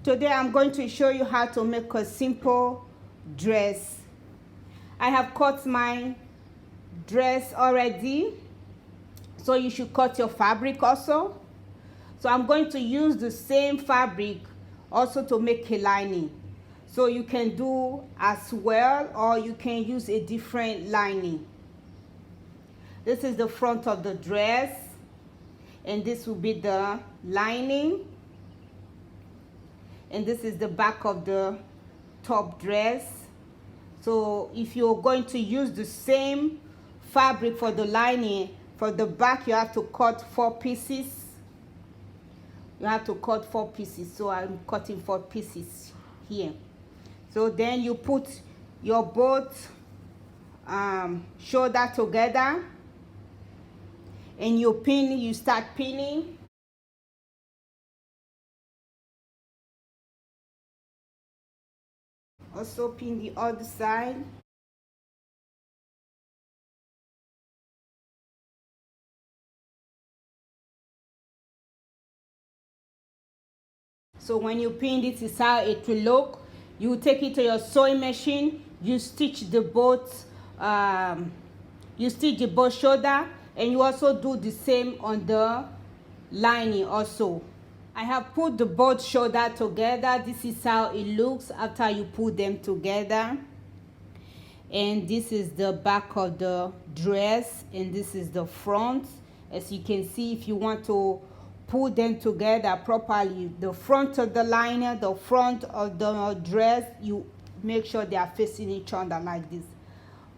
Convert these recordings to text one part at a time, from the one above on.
Today I'm going to show you how to make a simple dress. I have cut my dress already, so you should cut your fabric also. So I'm going to use the same fabric also to make a lining. So you can do as well, or you can use a different lining. This is the front of the dress, and this will be the lining. And this is the back of the top dress. So if you're going to use the same fabric for the lining, for the back you have to cut 4 pieces. You have to cut 4 pieces. So I'm cutting 4 pieces here. So then you put your both shoulder together, and you start pinning. Also pin the other side. So when you pin, this is how it will look. You take it to your sewing machine, you stitch the both shoulder, and you also do the same on the lining also. I have put the both shoulder together. This is how it looks after you put them together. And this is the back of the dress, and this is the front. As you can see, if you want to put them together properly, the front of the liner, the front of the dress, you make sure they are facing each other like this,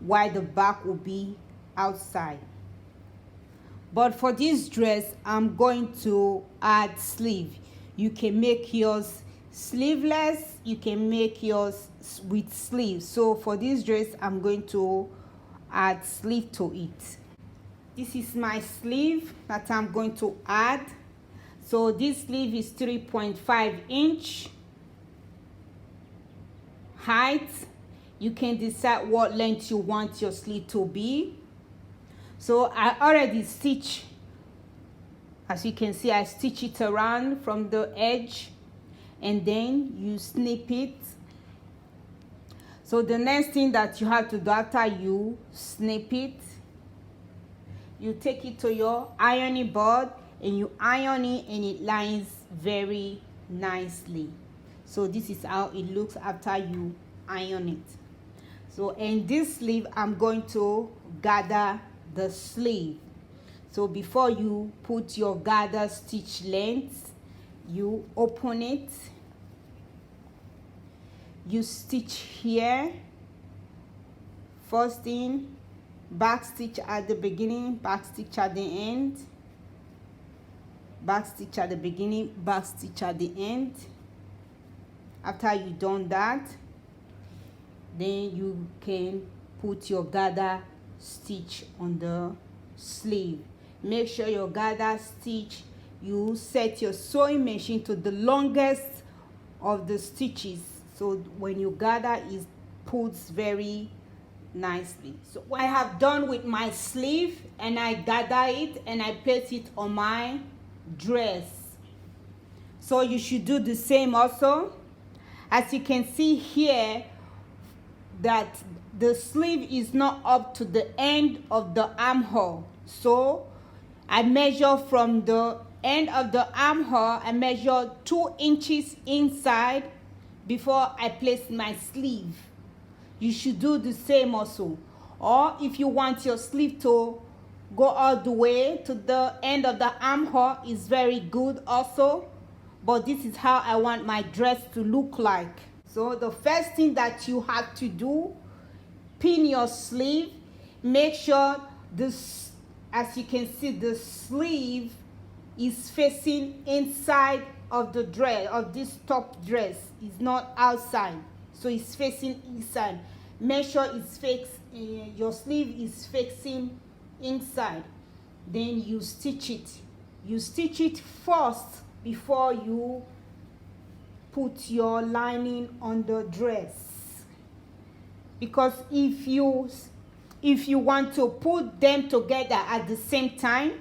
while the back will be outside. But for this dress, I'm going to add sleeve. You can make yours sleeveless, you can make yours with sleeves. So for this dress, I'm going to add sleeve to it. This is my sleeve that I'm going to add. So this sleeve is 3.5 inch height. You can decide what length you want your sleeve to be. So I already stitch, as you can see, I stitch it around from the edge, and then you snip it. So the next thing that you have to do after you snip it, you take it to your ironing board and you iron it, and it lines very nicely. So this is how it looks after you iron it. So in this sleeve, I'm going to gather the sleeve. So before you put your gather stitch length, you open it, you stitch here. First thing, back stitch at the beginning, back stitch at the end, back stitch at the beginning, back stitch at the end. After you done that, then you can put your gather stitch on the sleeve. Make sure your gather stitch, you set your sewing machine to the longest of the stitches, so when you gather, it pulls very nicely. So I have done with my sleeve, and I gather it and I place it on my dress. So you should do the same also. As you can see here, that the sleeve is not up to the end of the armhole. So I measure from the end of the armhole, I measure 2 inches inside before I place my sleeve. You should do the same also. Or if you want your sleeve to go all the way to the end of the armhole, is very good also. But this is how I want my dress to look like. So the first thing that you have to do, pin your sleeve. Make sure this, as you can see, the sleeve is facing inside of the dress, of this top dress. It's not outside, so it's facing inside. Make sure it's your sleeve is facing inside. Then you stitch it. You stitch it first before you put your lining on the dress. Because if you want to put them together at the same time,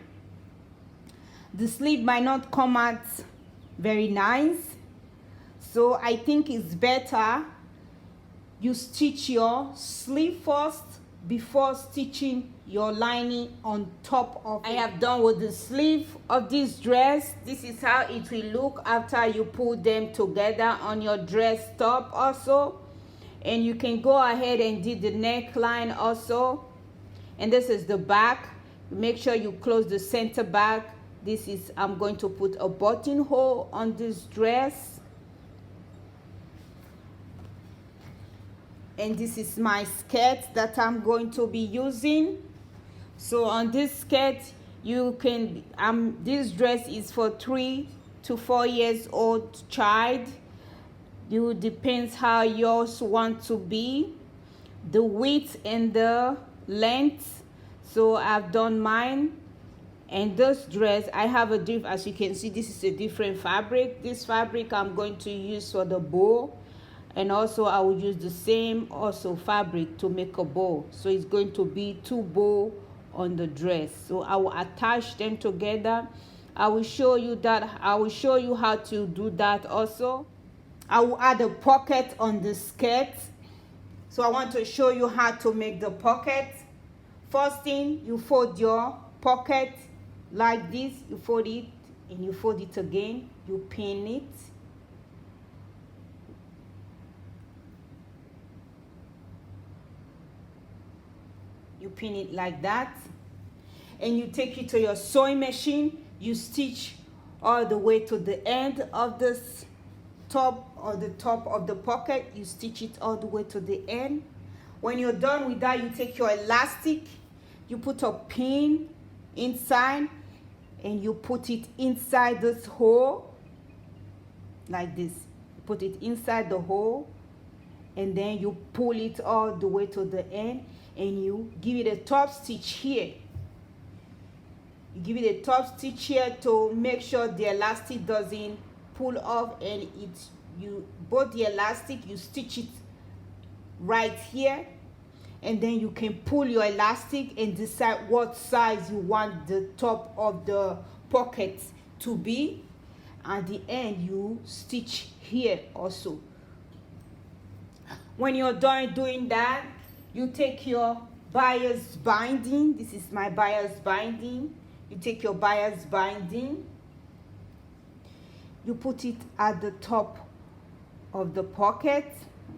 the sleeve might not come out very nice. So I think it's better you stitch your sleeve first before stitching your lining on top of it. I have done with the sleeve of this dress. This is how it will look after you put them together on your dress top also. And you can go ahead and do the neckline also. And this is the back. Make sure you close the center back. This is, I'm going to put a buttonhole on this dress. And this is my skirt that I'm going to be using. So on this skirt, you can, this dress is for 3 to 4 years old child. You depends how yours want to be, the width and the length. So I've done mine. And this dress, I have a different, as you can see, this is a different fabric. This fabric I'm going to use for the bow. And also I will use the same also fabric to make a bow. So it's going to be 2 bows on the dress. So I will attach them together. I will show you that. I will show you how to do that also. I will add a pocket on the skirt. So I want to show you how to make the pocket. First thing, you fold your pocket like this. You fold it and you fold it again. You pin it. You pin it like that. And you take it to your sewing machine. You stitch all the way to the end of this top, or the top of the pocket. You stitch it all the way to the end. When you're done with that, you take your elastic. You put a pin inside and you put it inside this hole like this. Put it inside the hole and then you pull it all the way to the end and you give it a top stitch here. You give it a top stitch here to make sure the elastic doesn't pull off, and both the elastic, you stitch it right here, and then you can pull your elastic and decide what size you want the top of the pocket to be. At the end, you stitch here also. When you're done doing that, you take your bias binding. This is my bias binding. You take your bias binding. You put it at the top of the pocket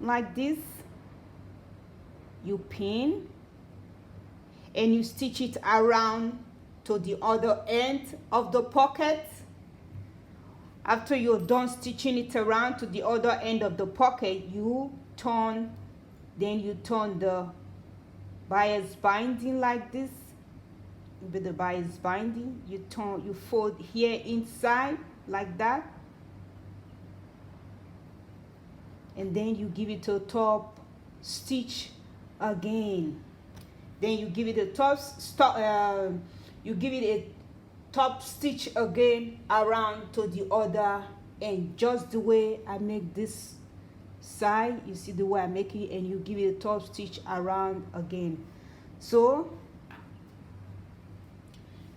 like this. You pin and you stitch it around to the other end of the pocket. After you're done stitching it around to the other end of the pocket, you turn, then you turn the bias binding like this. With the bias binding, you turn, you fold here inside like that, and then you give it a top stitch again. Then you give it a top top stitch again around to the other end, just the way I make this side. You see the way I make it, and you give it a top stitch around again. So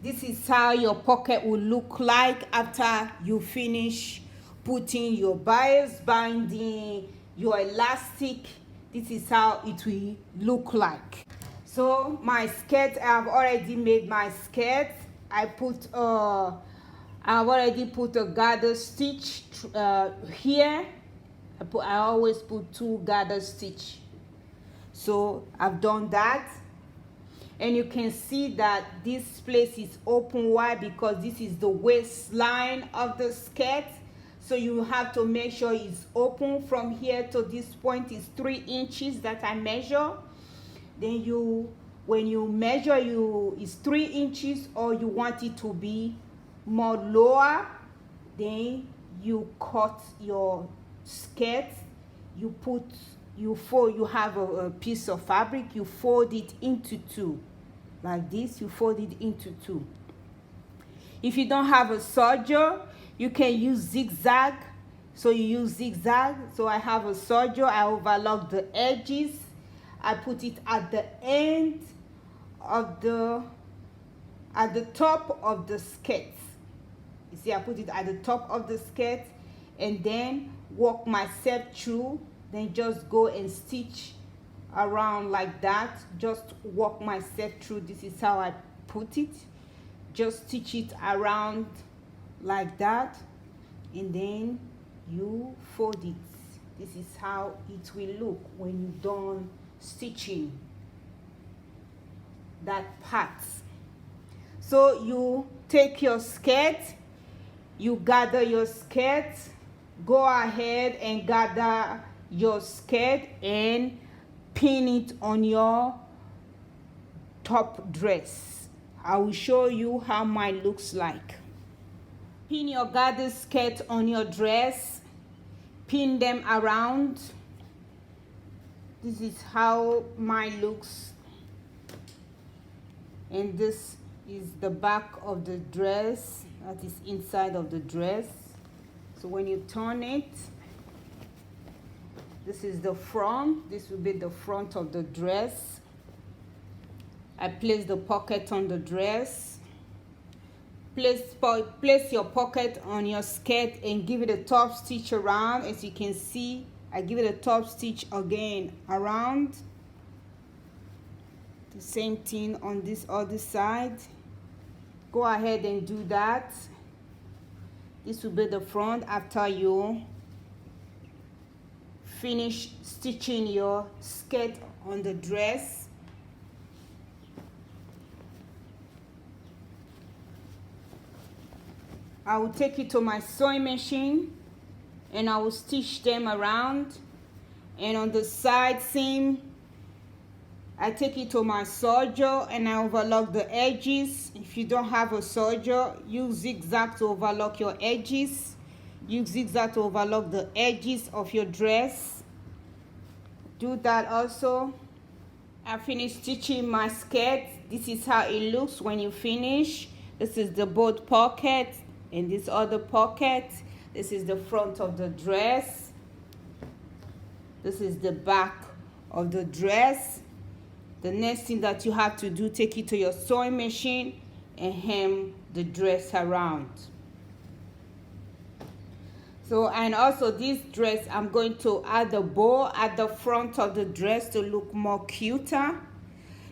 this is how your pocket will look like after you finish putting your bias binding, your elastic. This is how it will look like. So my skirt, I've already made my skirt. I've already put a gather stitch here. I always put 2 gather stitch. So I've done that. And you can see that this place is open wide because this is the waistline of the skirt. So you have to make sure it's open from here to this point. Is 3 inches that I measure. Then when you measure, it's 3 inches, or you want it to be more lower, then you cut your skirt. You have a piece of fabric, you fold it into 2 like this. You fold it into 2. If you don't have a serger, you can use zigzag. So you use zigzag. So I have a serger. I overlock the edges. I put it at the end of at the top of the skirt. You see, I put it at the top of the skirt, and then walk myself through, then just go and stitch around like that. Just walk myself through. This is how I put it. Just stitch it around like that, and then you fold it. This is how it will look when you're done stitching that part. So you take your skirt, you gather your skirt, go ahead and gather your skirt and pin it on your top dress. I will show you how mine looks like. Pin your gathered skirt on your dress, pin them around. This is how mine looks, and this is the back of the dress, that is inside of the dress. So when you turn it, this is the front. This will be the front of the dress. I place the pocket on the dress. Place your pocket on your skirt and give it a top stitch around. As you can see, I give it a top stitch again around. The same thing on this other side. Go ahead and do that. This will be the front after you finish stitching your skirt on the dress. I will take it to my sewing machine and I will stitch them around, and on the side seam I take it to my serger and I overlock the edges. If you don't have a serger, use zigzag to overlock your edges. Use zigzag to overlock the edges of your dress. Do that also. I finished stitching my skirt. This is how it looks when you finish. This is the both pocket and this other pocket. This is the front of the dress. This is the back of the dress. The next thing that you have to do, take it to your sewing machine and hem the dress around. So, and also this dress, I'm going to add a bow at the front of the dress to look more cuter.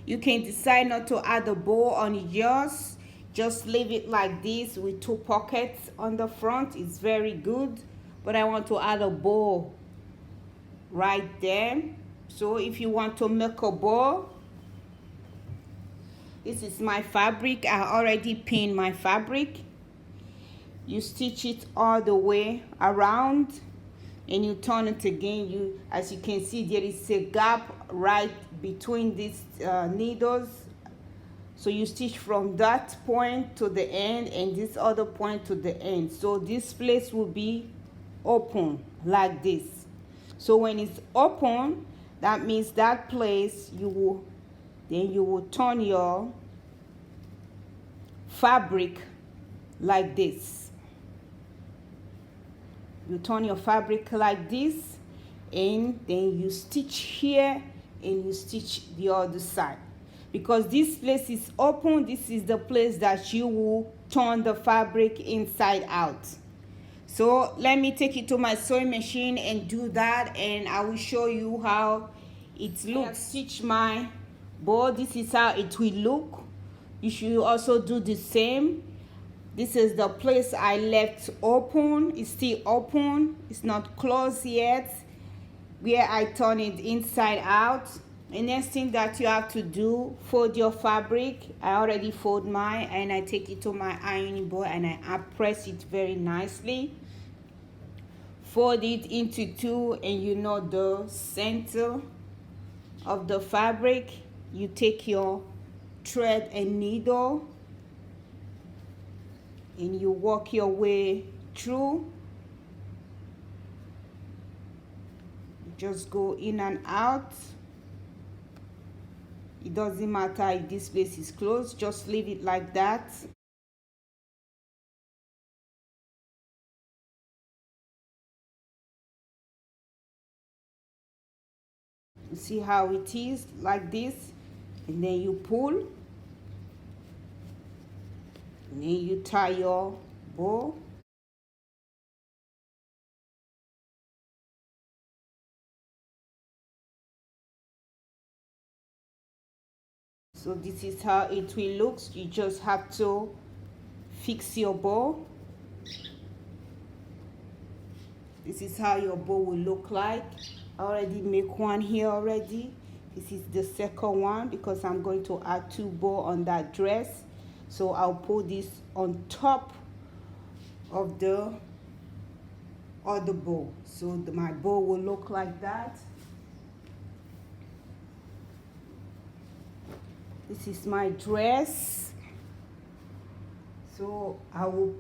You can decide not to add a bow on yours. Just leave it like this with two pockets on the front. It's very good. But I want to add a bow right there. So if you want to make a bow, this is my fabric. I already pinned my fabric. You stitch it all the way around and you turn it again. As you can see, there is a gap right between these needles. So you stitch from that point to the end and this other point to the end. So this place will be open like this. So when it's open, that means that place you will turn your fabric like this. You turn your fabric like this, and then you stitch here and you stitch the other side. Because this place is open, this is the place that you will turn the fabric inside out. So let me take it to my sewing machine and do that, and I will show you how it looks. Stitch my bow. This is how it will look. You should also do the same. This is the place I left open. It's still open. It's not closed yet. Where I turn it inside out. The next thing that you have to do, fold your fabric. I already fold mine, and I take it to my ironing board and I press it very nicely. Fold it into two, and you know the center of the fabric. You take your thread and needle and you work your way through. Just go in and out. It doesn't matter if this place is closed, just leave it like that. See how it is like this, and then you pull, and then you tie your bow. So this is how it will look. You just have to fix your bow. This is how your bow will look like. I already make one here already. This is the second one because I'm going to add 2 bows on that dress. So I'll put this on top of the other bow. So my bow will look like that. This is my dress. So I will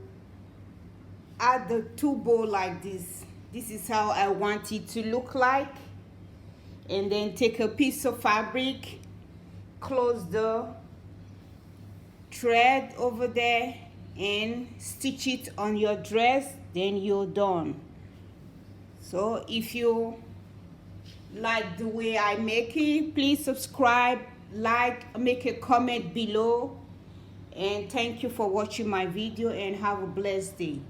add the 2 bows like this. This is how I want it to look like. And then take a piece of fabric, close the thread over there and stitch it on your dress, then you're done. So if you like the way I make it, please subscribe, like, make a comment below, and thank you for watching my video and have a blessed day.